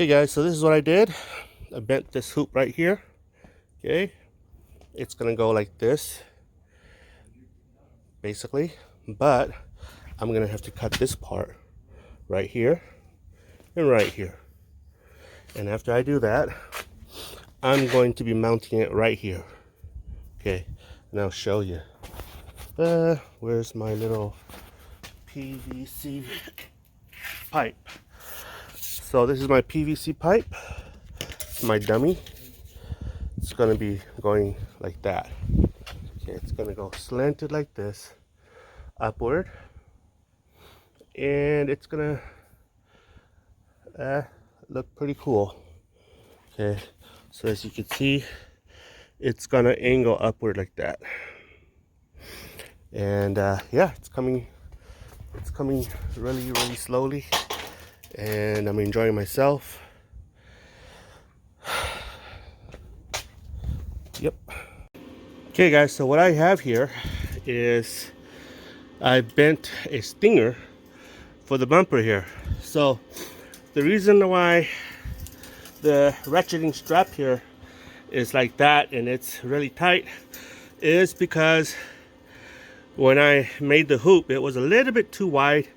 Okay guys, so this is what I did. I bent this hoop right here. Okay, it's gonna go like this basically, but I'm gonna have to cut this part right here and right here. And after I do that, I'm going to be mounting it right here. Okay, and I'll show you. Where's my little PVC pipe? So this is my PVC pipe. It's my dummy. It's gonna be going like that. Okay, it's gonna go slanted like this, upward, and it's gonna look pretty cool. Okay, so as you can see, it's gonna angle upward like that, and yeah, it's coming really slowly, and I'm enjoying myself. Yep. Okay guys, so what I have here is I bent a stinger for the bumper here. So the reason why the ratcheting strap here is like that and it's really tight is because when I made the hoop, it was a little bit too wide,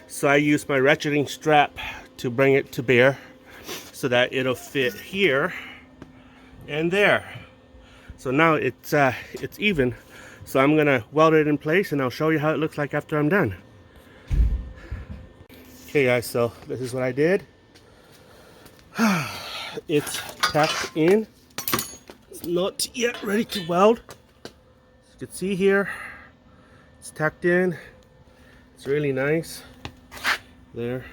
so I used my ratcheting strap to bring it to bear so that it'll fit here and there. So now it's even. So I'm gonna weld it in place and I'll show you how it looks like after I'm done. Okay guys, so this is what I did. It's tacked in. It's not yet ready to weld. As you can see here, it's tacked in. It's really nice. There.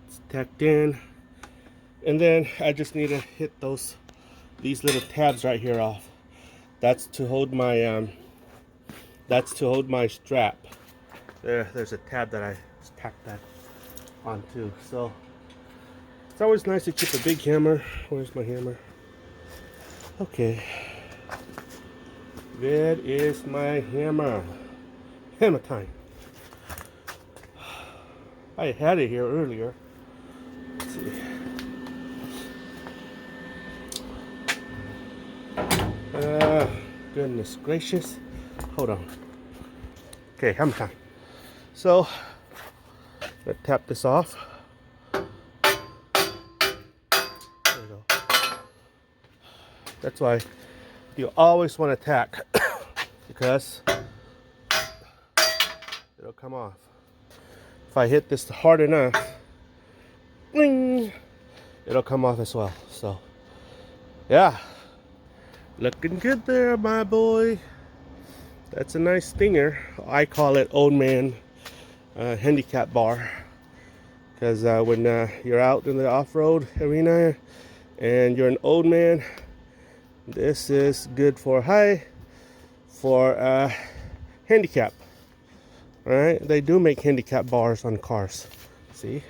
It's tacked in. And then I just need to hit these little tabs right here off. That's to hold my strap. There's a tab that I tacked that onto. So it's always nice to keep a big hammer. Where's my hammer? Okay. That is my hammer. Hammer time. I had it here earlier. Let's see. Goodness gracious. Hold on. Okay, hammer time. So, let's tap this off. There we go. That's why you always want to tack because it'll come off. If I hit this hard enough, bling, it'll come off as well. So, yeah. Looking good there, my boy. That's a nice stinger. I call it old man handicap bar, because when you're out in the off-road arena and you're an old man, this is good for handicap. All right, they do make handicap bars on cars. See?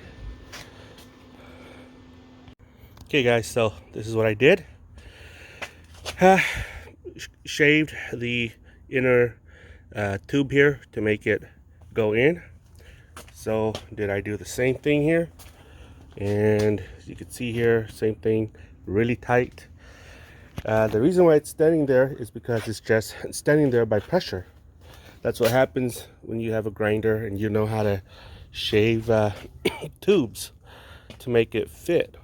Okay, guys. So this is what I did. Shaved the inner tube here to make it go in. So did I do the same thing here, and as you can see here, same thing, really tight. The reason why it's standing there is because it's just standing there by pressure. That's what happens when you have a grinder and you know how to shave tubes to make it fit.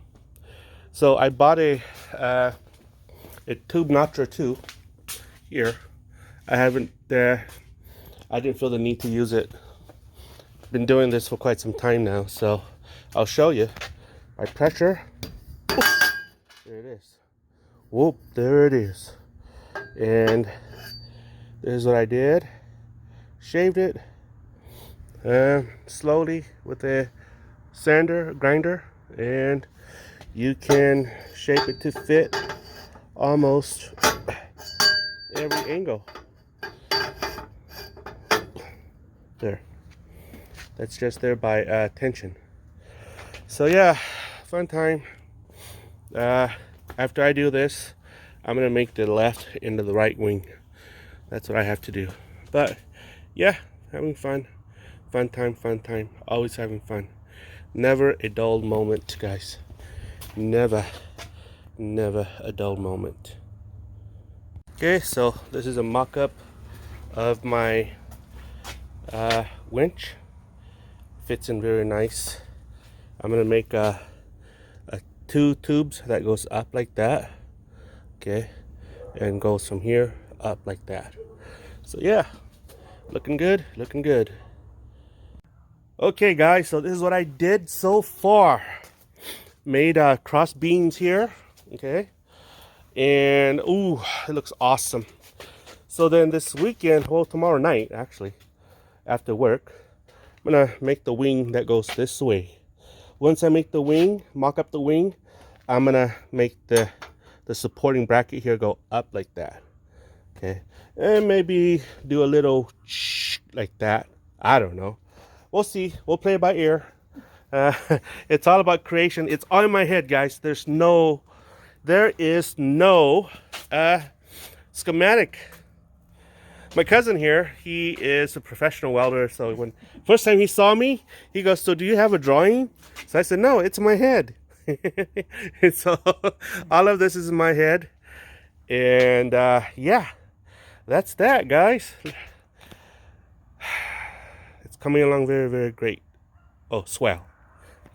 So I bought a tube notcher too here. I didn't feel the need to use it. Been doing this for quite some time now, so I'll show you. By pressure, whoop, there it is. Whoop, there it is. And this is what I did. Shaved it slowly with a grinder, and you can shape it to fit almost every angle. There. That's just there by tension. So yeah, fun time. After I do this, I'm gonna make the left into the right wing. That's what I have to do. But yeah, having fun. Fun time. Always having fun. Never a dull moment, guys. Never, never a dull moment. Okay, so this is a mock-up of my winch. Fits in very nice. I'm gonna make a 2 tubes that goes up like that, okay, and goes from here up like that. So yeah, looking good, looking good. Okay guys, so this is what I did so far. Made cross beams here, okay, and ooh, it looks awesome. So then this weekend, well, tomorrow night actually, after work, I'm gonna make the wing that goes this way. Once I make the wing, mock up the wing, I'm gonna make the supporting bracket here go up like that, okay, and maybe do a little like that. I don't know, we'll see, we'll play it by ear. It's all about creation. It's all in my head, guys. There is no schematic. My cousin here, he is a professional welder, so when first time he saw me, he goes, "So do you have a drawing?" So I said, "No, it's in my head." So all of this is in my head, and yeah, that's that, guys. It's coming along very, very great. Oh, swell.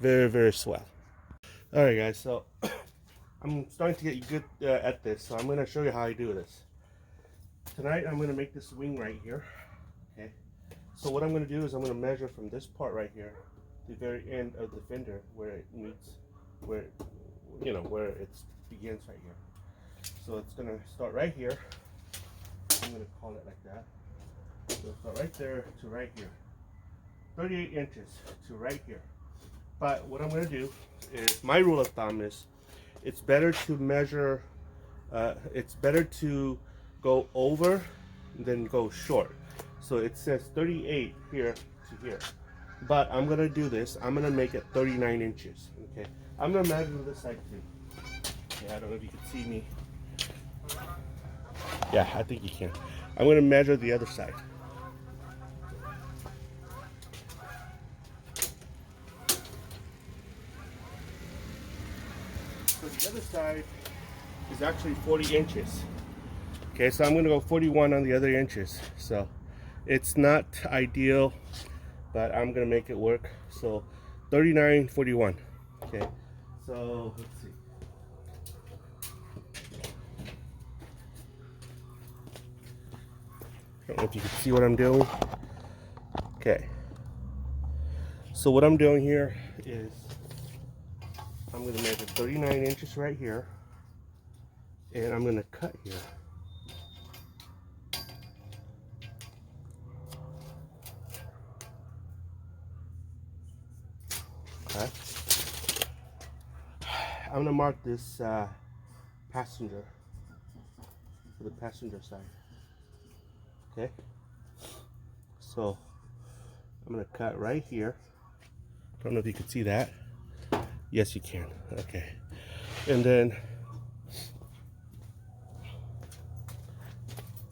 Very, very swell. All right, guys, so I'm starting to get good at this, so I'm going to show you how I do this. Tonight, I'm going to make this wing right here, okay? So what I'm going to do is I'm going to measure from this part right here to the very end of the fender where it meets, where, you know, where it begins right here. So it's going to start right here. I'm going to call it like that. So start right there to right here. 38 inches to right here. But what I'm going to do is, my rule of thumb is, it's better to measure, it's better to go over than go short. So it says 38 here to here. But I'm going to do this. I'm going to make it 39 inches. Okay. I'm going to measure this side too. Okay, I don't know if you can see me. Yeah, I think you can. I'm going to measure the other side. So the other side is actually 40 inches. Okay, so I'm going to go 41 on the other inches. So it's not ideal, but I'm going to make it work. So 39, 41. Okay, so let's see. I don't know if you can see what I'm doing. Okay, so what I'm doing here is I'm going to measure 39 inches right here, and I'm going to cut here. Okay. I'm going to mark this passenger for the passenger side. Okay, so I'm going to cut right here. Don't know if you can see that. Yes, you can. Okay, and then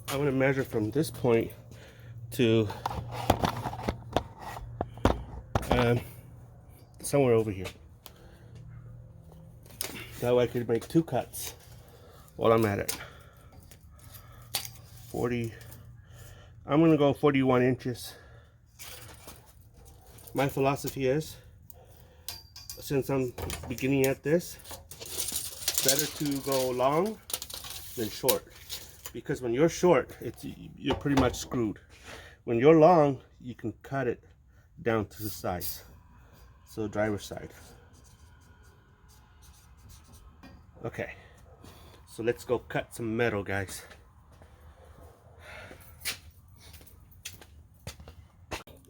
I'm going to measure from this point to somewhere over here. That way I could make 2 cuts while I'm at it. 40. I'm going to go 41 inches. My philosophy is, since I'm beginning at this, better to go long than short. Because when you're short, you're pretty much screwed. When you're long, you can cut it down to the size. So driver's side. Okay, so let's go cut some metal, guys.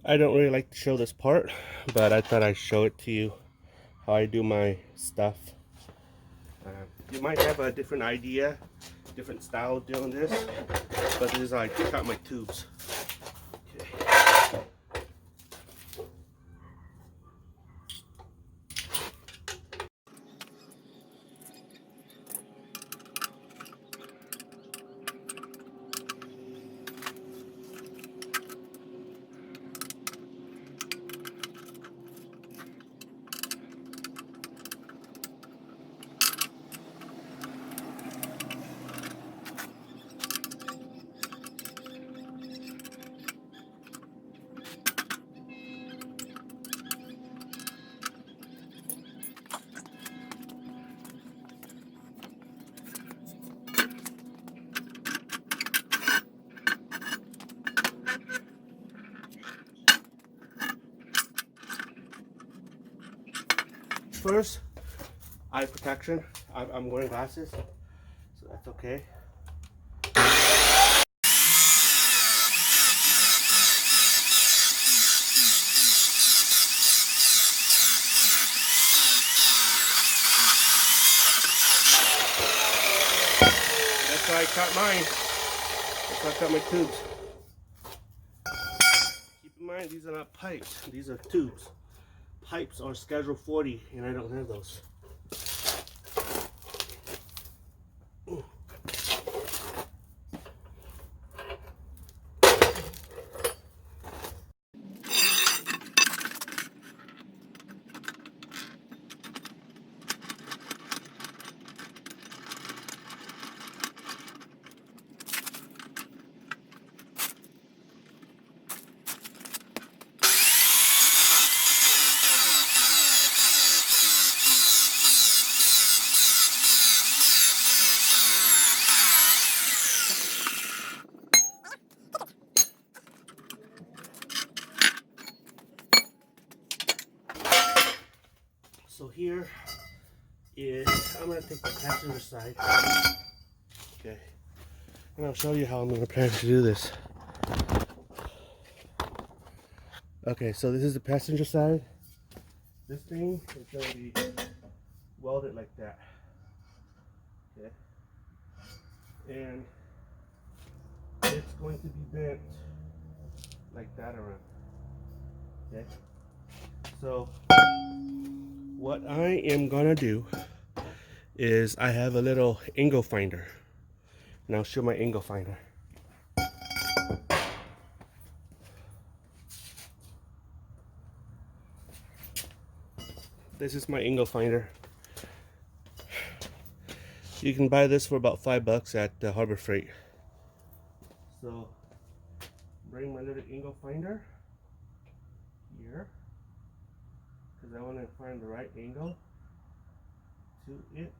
I don't really like to show this part, but I thought I'd show it to you, how I do my stuff. You might have a different idea, different style of doing this, but this is how I cut my tubes. Okay. first, eye protection. I'm wearing glasses, so that's okay. That's why I cut mine. That's why I cut my tubes. Keep in mind, these are not pipes. These are tubes. Pipes are schedule 40, and I don't have those. So here is, I'm going to take the passenger side. Okay. And I'll show you how I'm going to plan to do this. Okay, so this is the passenger side. This thing is going to be welded like that. Okay. And it's going to be bent like that around. Okay. So what I am gonna do is I have a little angle finder, and I'll show my angle finder. This is my angle finder. You can buy this for about $5 at Harbor Freight. So bring my little angle finder here, because I want to find the right angle to it.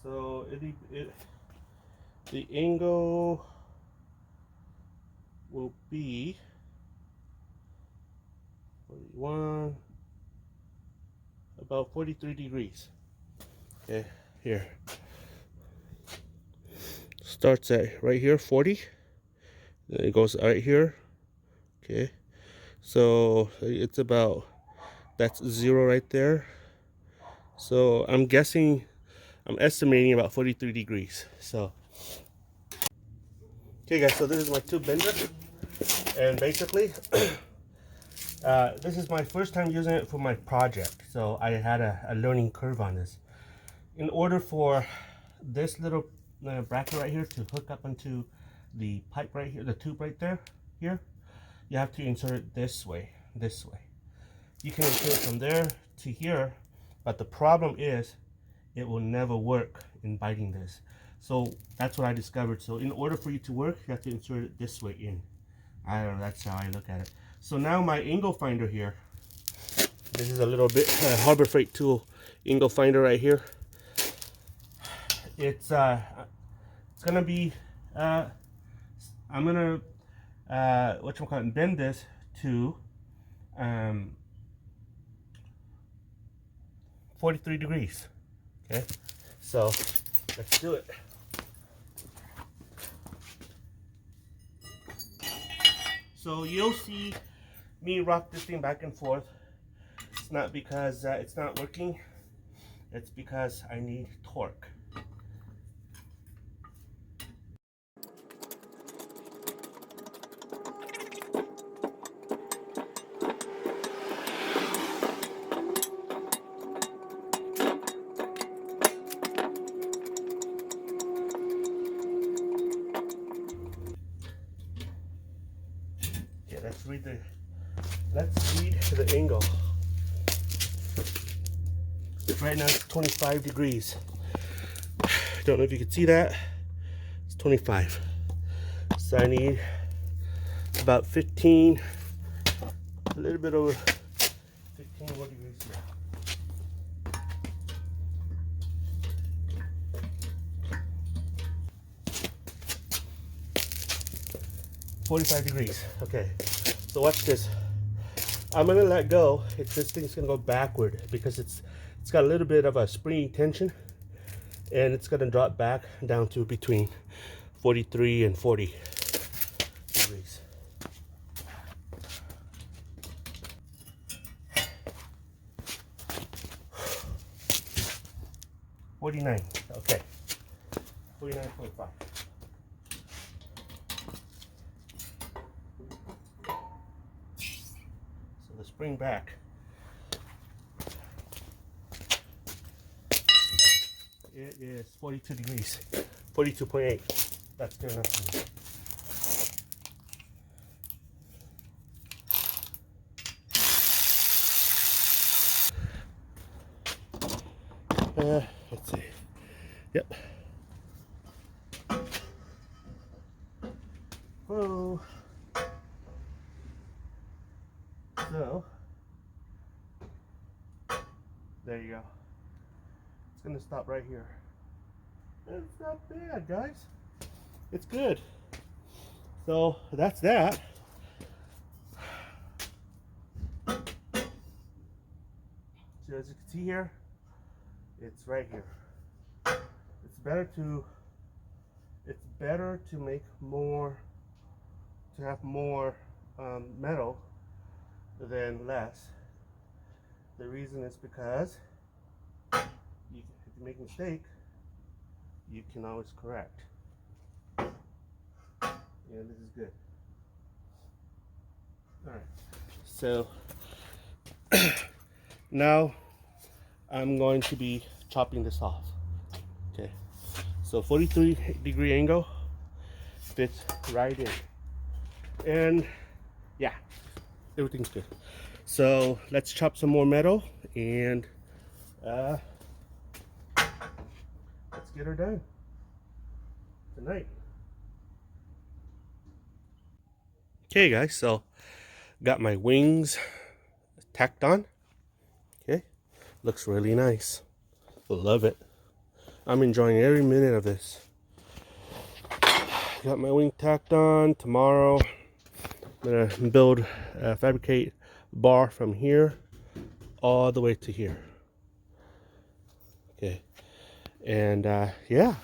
So the angle will be 41, about 43 degrees. Okay, here. Starts at right here, 40. Then it goes right here. Okay, so it's about, that's 0 right there. So I'm estimating about 43 degrees. So okay guys, so this is my tube bender, and basically this is my first time using it for my project, so I had a learning curve on this. In order for this little bracket right here to hook up into the pipe right here, the tube right there, here, you have to insert it this way. You can insert it from there to here, but the problem is it will never work in biting this. So that's what I discovered. So in order for you to work, you have to insert it this way in. I don't know, that's how I look at it. So now my angle finder here, this is a little bit Harbor Freight tool angle finder right here. It's gonna be I'm gonna bend this to 43 degrees. Okay, so let's do it. So you'll see me rock this thing back and forth. It's not because it's not working, it's because I need torque. Let's read the angle. Right now it's 25 degrees. Don't know if you can see that. It's 25. So I need about 15, a little bit over 15 more degrees here. 45 degrees. Okay, so watch this. I'm gonna let go. This thing's gonna go backward because it's got a little bit of a springy tension, and it's gonna drop back down to between 43 and 40 degrees. $49. Okay. 49.5. So let's bring back. It is 42 degrees. 42.8. That's good enough for me. Let's see. Yep. Whoa. So, there you go. It's gonna stop right here. It's not bad, guys. It's good. So that's that. So as you can see here, it's right here. It's better to make more, to have more metal than less. The reason is because if you make a mistake, you can always correct. And this is good. All right. So now I'm going to be chopping this off. Okay. So 43-degree angle fits right in. And yeah, everything's good. So let's chop some more metal and let's get her done tonight. Okay guys, so got my wings tacked on. Okay, looks really nice. Love it. I'm enjoying every minute of this. Got my wing tacked on. Tomorrow I'm gonna build, fabricate bar from here all the way to here. Okay, and yeah,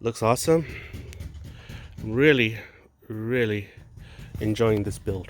looks awesome. I'm really enjoying this build.